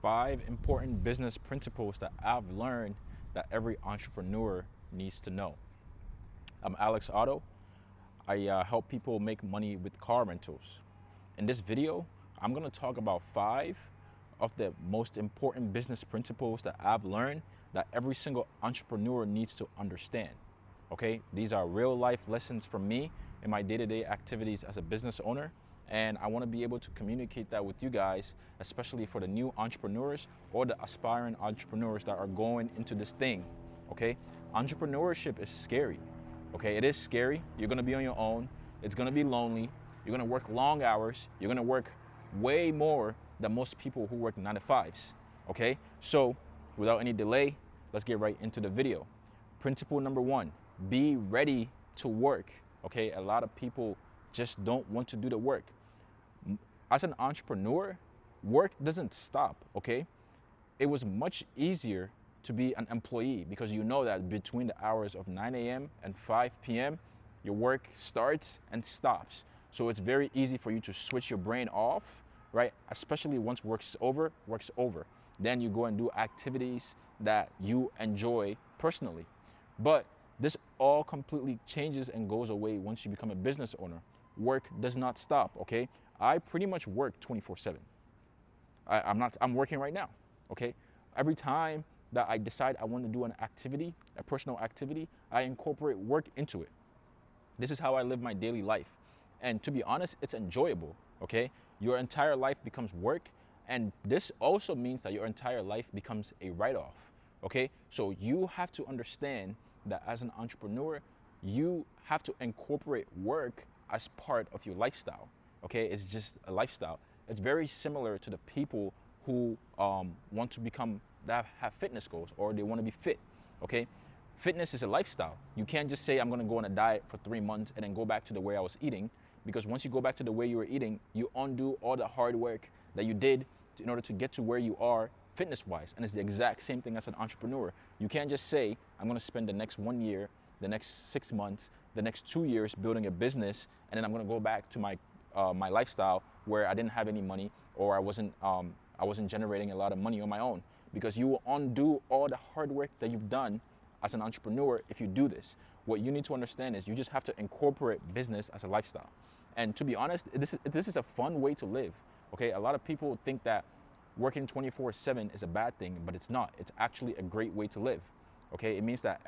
5 important business principles that I've learned that every entrepreneur needs to know. I'm Alex Otto. I help people make money with car rentals. In this video, I'm going to talk about 5 of the most important business principles that I've learned that every single entrepreneur needs to understand. Okay, these are real life lessons from me in my day-to-day activities as a business owner, and I want to be able to communicate that with you guys, especially for the new entrepreneurs or the aspiring entrepreneurs that are going into this thing. Okay, entrepreneurship is scary. Okay, it is scary. You're going to be on your own. It's going to be lonely. You're going to work long hours. You're going to work way more than most people who work 9 to 5s. Okay, so without any delay, let's get right into the video. Principle number 1, be ready to work. Okay, a lot of people just don't want to do the work. As an entrepreneur, work doesn't stop. Okay, it was much easier to be an employee because you know that between the hours of 9 a.m. and 5 p.m., your work starts and stops. So it's very easy for you to switch your brain off, right? Especially once work's over. Then you go and do activities that you enjoy personally. But this all completely changes and goes away once you become a business owner. Work does not stop, okay? I pretty much work 24/7. I'm working right now, okay? Every time that I decide I want to do an activity, a personal activity, I incorporate work into it. This is how I live my daily life. And to be honest, it's enjoyable, okay? Your entire life becomes work, and this also means that your entire life becomes a write-off, okay? So you have to understand that as an entrepreneur, you have to incorporate work as part of your lifestyle, okay? It's just a lifestyle. It's very similar to the people who want to become, that have fitness goals, or they want to be fit, okay? Fitness is a lifestyle. You can't just say, I'm gonna go on a diet for 3 months and then go back to the way I was eating, because once you go back to the way you were eating, you undo all the hard work that you did in order to get to where you are fitness-wise. And it's the exact same thing as an entrepreneur. You can't just say, I'm gonna spend the next 1 year, the next 6 months, the next 2 years building a business, and then I'm gonna go back to my lifestyle where I didn't have any money, or I wasn't generating a lot of money on my own, because you will undo all the hard work that you've done as an entrepreneur if you do this. What you need to understand is you just have to incorporate business as a lifestyle. And to be honest, this is a fun way to live. Okay, a lot of people think that working 24/7 is a bad thing, but it's not. It's actually a great way to live. Okay, it means that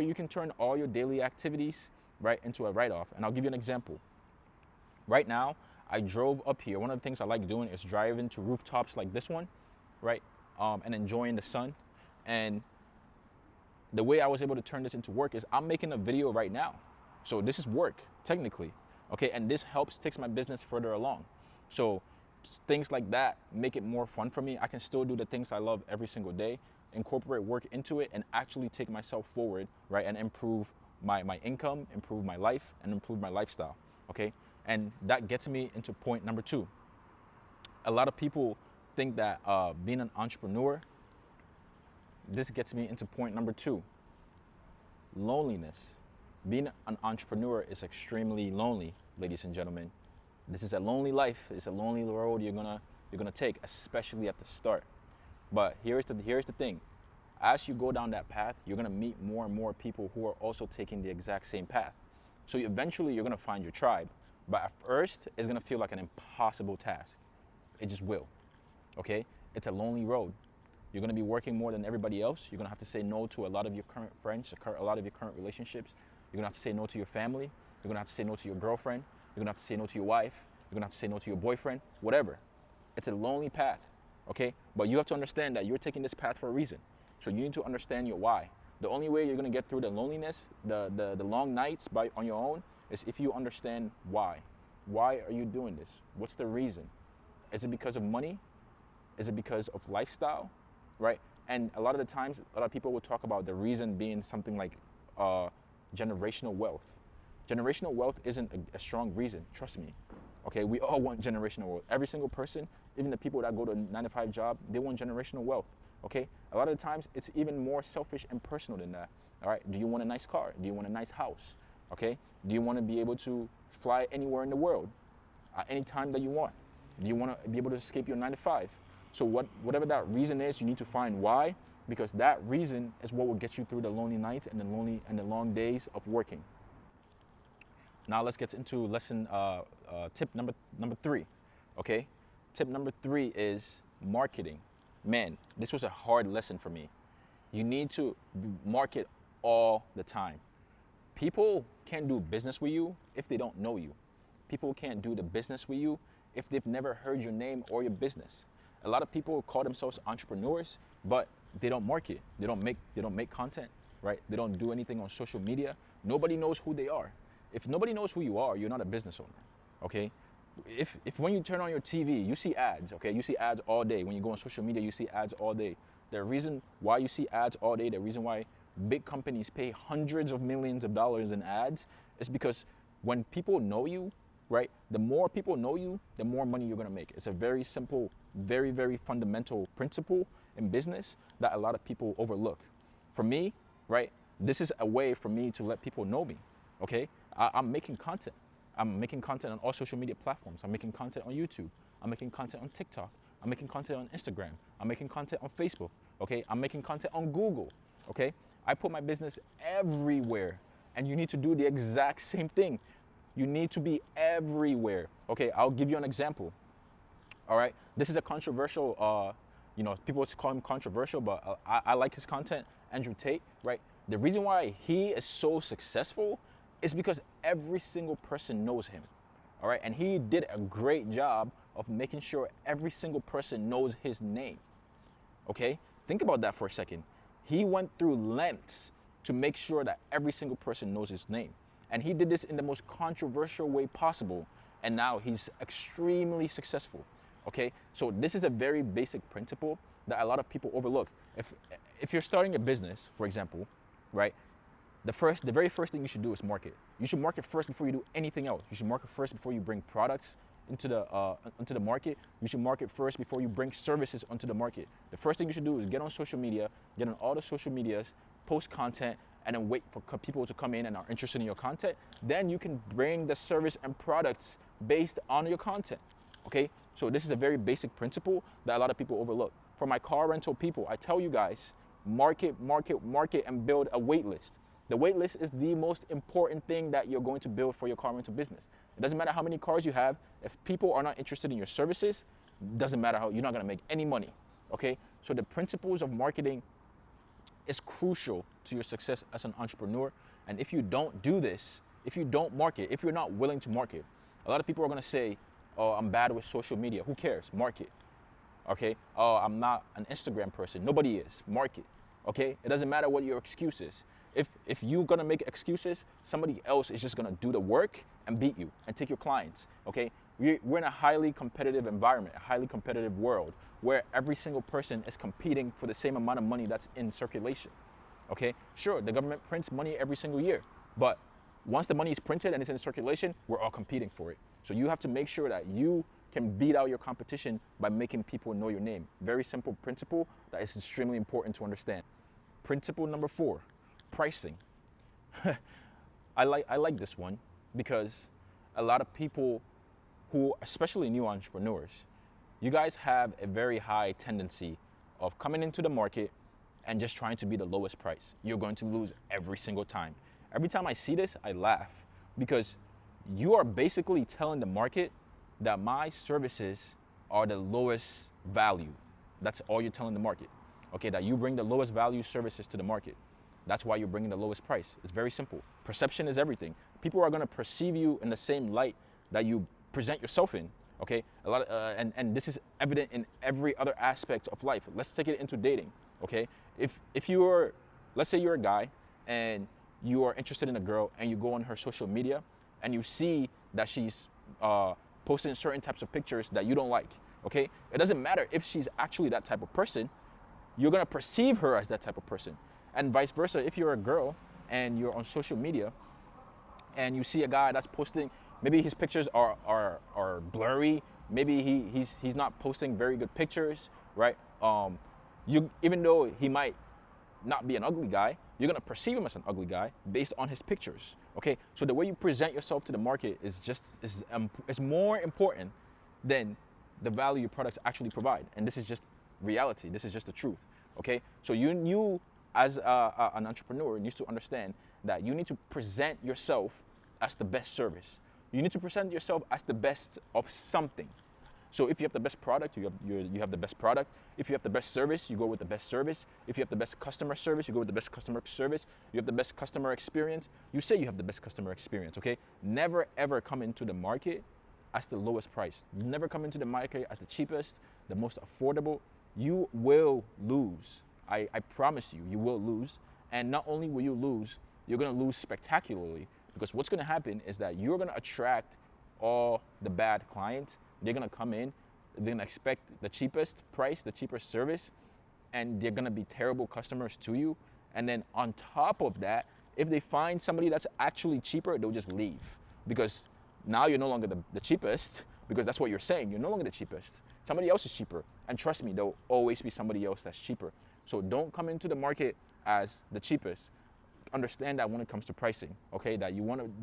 you can turn all your daily activities right into a write-off. And I'll give you an example. Right now, I drove up here. One of the things I like doing is driving to rooftops like this one, right, and enjoying the sun. And the way I was able to turn this into work is I'm making a video right now. So this is work, technically, okay? And this takes my business further along. So things like that make it more fun for me. I can still do the things I love every single day, incorporate work into it, and actually take myself forward, right? And improve my income, improve my life, and improve my lifestyle, okay? And that gets me into point number 2. A lot of people think that being an entrepreneur, this gets me into point number 2, loneliness. Being an entrepreneur is extremely lonely, ladies and gentlemen. This is a lonely life. It's a lonely road you're gonna take, especially at the start. But here's the thing. As you go down that path, you're gonna meet more and more people who are also taking the exact same path. So eventually you're gonna find your tribe. But at first, it's gonna feel like an impossible task. It just will, okay? It's a lonely road. You're gonna be working more than everybody else. You're gonna have to say no to a lot of your current friends, a lot of your current relationships. You're gonna have to say no to your family. You're gonna have to say no to your girlfriend. You're gonna have to say no to your wife. You're gonna have to say no to your boyfriend, whatever. It's a lonely path, okay? But you have to understand that you're taking this path for a reason. So you need to understand your why. The only way you're gonna get through the loneliness, the long nights on your own, is if you understand why. Why are you doing this? What's the reason? Is it because of money? Is it because of lifestyle? Right? And a lot of the times, a lot of people will talk about the reason being something like generational wealth. Generational wealth isn't a strong reason, trust me. Okay, we all want generational wealth. Every single person, even the people that go to a 9 to 5 job, they want generational wealth. Okay? A lot of the times, it's even more selfish and personal than that. All right? Do you want a nice car? Do you want a nice house? Okay? Do you want to be able to fly anywhere in the world at any time that you want? Do you want to be able to escape your 9 to 5? So whatever that reason is, you need to find why, because that reason is what will get you through the lonely nights and the long days of working. Now let's get into lesson tip number 3. Okay, tip number 3 is marketing. Man, this was a hard lesson for me. You need to market all the time. People can't do business with you if they don't know you. People can't do the business with you if they've never heard your name or your business. A lot of people call themselves entrepreneurs, but they don't market. They don't make content, right? They don't do anything on social media. Nobody knows who they are. If nobody knows who you are, you're not a business owner, okay? If when you turn on your TV, you see ads, okay? You see ads all day. When you go on social media, you see ads all day. The reason why you see ads all day, the reason why big companies pay hundreds of millions of dollars in ads is because when people know you, right? The more people know you, the more money you're gonna make. It's a very simple, very, very fundamental principle in business that a lot of people overlook. For me, right? This is a way for me to let people know me, okay? I'm making content. I'm making content on all social media platforms. I'm making content on YouTube. I'm making content on TikTok. I'm making content on Instagram. I'm making content on Facebook, okay? I'm making content on Google, okay? I put my business everywhere, and you need to do the exact same thing. You need to be everywhere, okay? I'll give you an example, all right? This is a controversial, people call him controversial, but I like his content, Andrew Tate, right? The reason why he is so successful is because every single person knows him, all right? And he did a great job of making sure every single person knows his name, okay? Think about that for a second. He went through lengths to make sure that every single person knows his name. And he did this in the most controversial way possible. And now he's extremely successful, okay? So this is a very basic principle that a lot of people overlook. If you're starting a business, for example, right? The very first thing you should do is market. You should market first before you do anything else. You should market first before you bring products into the market. You should market first before you bring services onto the market. The first thing you should do is get on social media, get on all the social medias, post content, and then wait for people to come in and are interested in your content. Then you can bring the service and products based on your content, okay? So this is a very basic principle that a lot of people overlook. For my car rental people, I tell you guys, market, and build a wait list. The wait list is the most important thing that you're going to build for your car rental business. It doesn't matter how many cars you have. If people are not interested in your services, doesn't matter how, you're not gonna make any money, okay? So the principles of marketing is crucial to your success as an entrepreneur. And if you don't do this, if you don't market, if you're not willing to market, a lot of people are gonna say, oh, I'm bad with social media. Who cares? Market, okay? Oh, I'm not an Instagram person. Nobody is. Market, okay? It doesn't matter what your excuse is. If you're gonna make excuses, somebody else is just gonna do the work and beat you and take your clients, okay? We're in a highly competitive environment, a highly competitive world where every single person is competing for the same amount of money that's in circulation, okay? Sure, the government prints money every single year, but once the money is printed and it's in circulation, we're all competing for it. So you have to make sure that you can beat out your competition by making people know your name. Very simple principle that is extremely important to understand. Principle number 4, pricing. I like this one because a lot of people who, especially new entrepreneurs, you guys have a very high tendency of coming into the market and just trying to be the lowest price. You're going to lose every single time. Every time I see this, I laugh because you are basically telling the market that my services are the lowest value. That's all you're telling the market, okay? That you bring the lowest value services to the market. That's why you're bringing the lowest price. It's very simple. Perception is everything. People are gonna perceive you in the same light that you present yourself in, okay? And this is evident in every other aspect of life. Let's take it into dating, okay? If you're, let's say you're a guy and you are interested in a girl and you go on her social media and you see that she's posting certain types of pictures that you don't like, okay? It doesn't matter if she's actually that type of person. You're gonna perceive her as that type of person. And vice versa, if you're a girl and you're on social media and you see a guy that's posting, maybe his pictures are blurry, maybe he's not posting very good pictures, right? Even though he might not be an ugly guy, you're gonna perceive him as an ugly guy based on his pictures, okay? So the way you present yourself to the market is more important than the value your products actually provide. And this is just reality. This is just the truth. Okay? So you as an entrepreneur needs to understand that you need to present yourself as the best service. You need to present yourself as the best of something. So if you have the best product, you have the best product. If you have the best service, you go with the best service. If you have the best customer service, you go with the best customer service. You have the best customer experience, you say you have the best customer experience, okay? Never ever come into the market as the lowest price. Never come into the market as the cheapest, the most affordable. You will lose. I promise you, you will lose. And not only will you lose, you're gonna lose spectacularly, because what's gonna happen is that you're gonna attract all the bad clients. They're gonna come in, they're gonna expect the cheapest price, the cheapest service, and they're gonna be terrible customers to you. And then on top of that, if they find somebody that's actually cheaper, they'll just leave, because now you're no longer the cheapest, because that's what you're saying. You're no longer the cheapest. Somebody else is cheaper. And trust me, there'll always be somebody else that's cheaper. So don't come into the market as the cheapest. Understand that when it comes to pricing, okay, that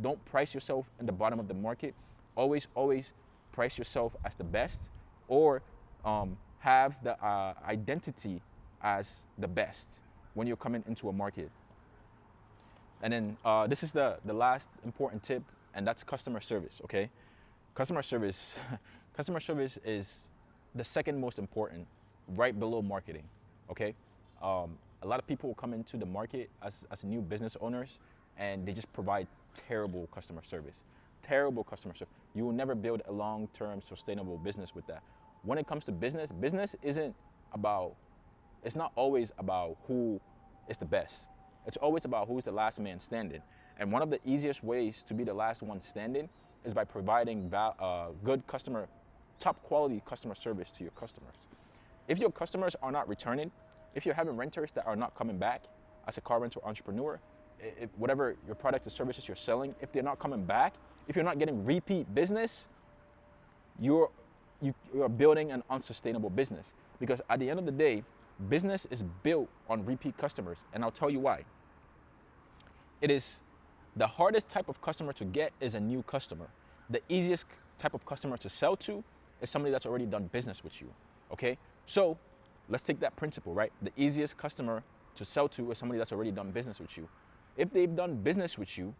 don't price yourself in the bottom of the market. Always price yourself as the best, or have the identity as the best when you're coming into a market. And then this is the last important tip, and that's customer service, okay? Customer service is the second most important, right below marketing, okay? A lot of people come into the market as new business owners, and they just provide terrible customer service. Terrible customer service. You will never build a long-term sustainable business with that. When it comes to business it's not always about who is the best. It's always about who's the last man standing. And one of the easiest ways to be the last one standing is by providing good top quality customer service to your customers. If your customers are not returning, if you're having renters that are not coming back as a car rental entrepreneur, whatever your product or services you're selling, if they're not coming back, if you're not getting repeat business, you're building an unsustainable business. Because at the end of the day, business is built on repeat customers, and I'll tell you why. It is the hardest type of customer to get is a new customer. The easiest type of customer to sell to is somebody that's already done business with you, okay? So let's take that principle, right? The easiest customer to sell to is somebody that's already done business with you. If they've done business with you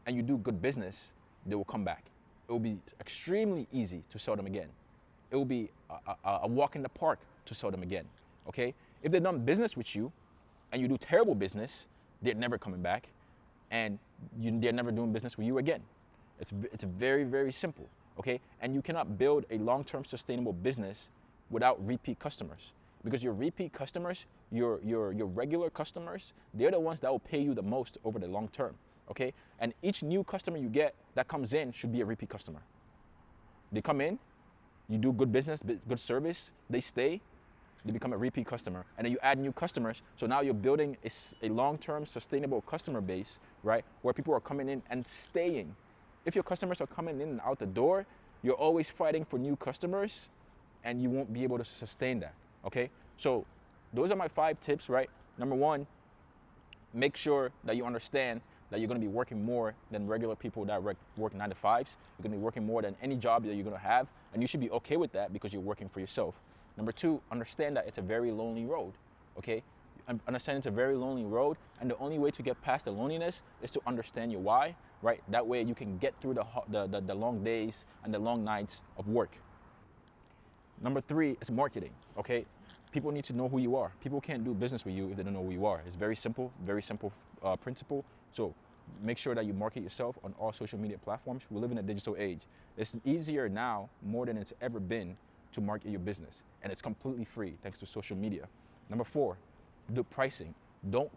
and you do good business, they will come back. It will be extremely easy to sell them again. It will be a walk in the park to sell them again, okay? If they've done business with you and you do terrible business, they're never coming back, and they're never doing business with you again. It's very, very simple, okay? And you cannot build a long-term sustainable business without repeat customers, because your repeat customers, your regular customers, they're the ones that will pay you the most over the long term, okay? And each new customer you get that comes in should be a repeat customer. They come in, you do good business, good service, they stay, they become a repeat customer, and then you add new customers. So now you're building a long-term sustainable customer base, right? Where people are coming in and staying. If your customers are coming in and out the door, you're always fighting for new customers, and you won't be able to sustain that, okay? So those are my 5 tips, right? Number 1, make sure that you understand that you're gonna be working more than regular people that work 9 to 5s. You're gonna be working more than any job that you're gonna have, and you should be okay with that because you're working for yourself. Number 2, understand that it's a very lonely road, okay? Understand it's a very lonely road, and the only way to get past the loneliness is to understand your why, right? That way you can get through the long days and the long nights of work. Number 3 is marketing, okay? People need to know who you are. People can't do business with you if they don't know who you are. It's very simple principle. So make sure that you market yourself on all social media platforms. We live in a digital age. It's easier now more than it's ever been to market your business, and it's completely free thanks to social media. Number 4, do pricing. Don't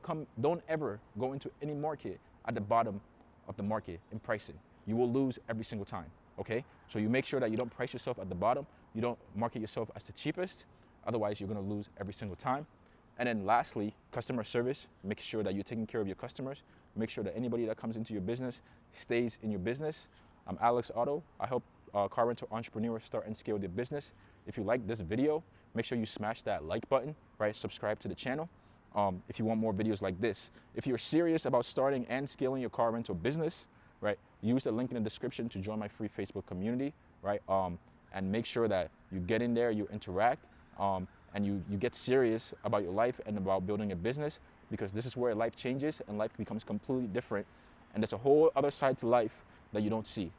ever go into any market at the bottom of the market in pricing. You will lose every single time, okay? So you make sure that you don't price yourself at the bottom. You don't market yourself as the cheapest. Otherwise, you're gonna lose every single time. And then lastly, customer service. Make sure that you're taking care of your customers. Make sure that anybody that comes into your business stays in your business. I'm Alex Otto. I help car rental entrepreneurs start and scale their business. If you like this video, make sure you smash that like button, right? Subscribe to the channel if you want more videos like this. If you're serious about starting and scaling your car rental business, right? Use the link in the description to join my free Facebook community, right? and make sure that you get in there, you interact, and you get serious about your life and about building a business, because this is where life changes and life becomes completely different. And there's a whole other side to life that you don't see.